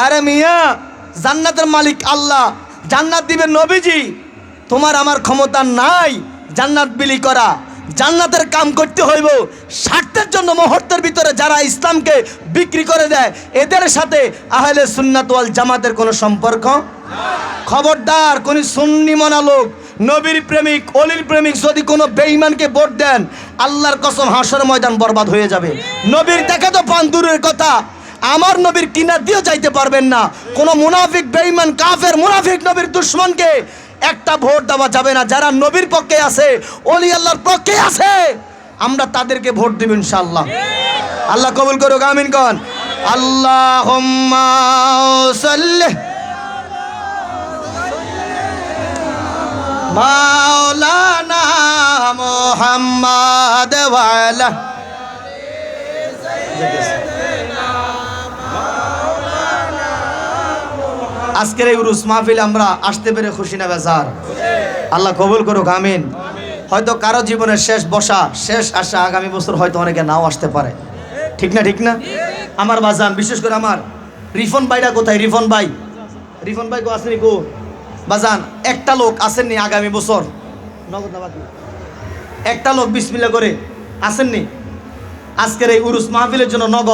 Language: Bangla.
আরে মিয়া, জান্নাতের মালিক আল্লাহ, জান্নাত দিবেন নবীজি। তোমার আমার ক্ষমতা নাই জান্নাত বিলি করা। জান্নাতের কাম করতে হইব। স্বার্থের জন্য মুহূর্তের ভিতরে যারা ইসলামকে বিক্রি করে দেয়, এদের সাথে আহলে সুন্নাত ওয়াল জামাতের কোনো সম্পর্ক। খবরদার, কোন সুন্নি মনা লোক, নবীর প্রেমিক, অলির প্রেমিক যদি কোনো বেঈমানকে ভোট দেন, আল্লাহর কসম হাসর ময়দান বরবাদ হয়ে যাবে। নবীর দেখে তো পান দূরের কথা, আমার নবীর কিনার দিয়েও যাইতে পারবেন না। কোন মুনাফিক, বেঈমান, কাফের, মুনাফিক নবীর দুশমনকে একটা ভোট দেওয়া যাবে না। যারা নবীর পক্ষে আছে, ওলি আল্লাহর পক্ষে আছে, আমরা তাদেরকে ভোট দেব ইনশাআল্লাহ। আল্লাহ কবুল করুক, আমিন কোন। আল্লাহুম্মা সাল্লি মাওলানা মুহাম্মাদ ওয়া আলা। আজকের এই উরুস মাহফিলে আমরা আসতে পেরে খুশি না বেজার? আল্লাহ কবুল করুক, আমিন। হয়তো কারো জীবনের শেষ বসা, শেষ আশা, আগামী বছর হয়তো অনেকে নাও আসতে পারে। ঠিক না? ঠিক না? আমার বাজান, বিশেষ করে আমার রিফন ভাইটা কোথায়? রিফন ভাই, রিফন ভাই কো আসেনি? কো বাজান, একটা লোক আসেননি আগামী বছর? একটা লোক বিসমিল্লাহ করে আসেননি আজকের এই উরুস মাহফিলের জন্য নগদ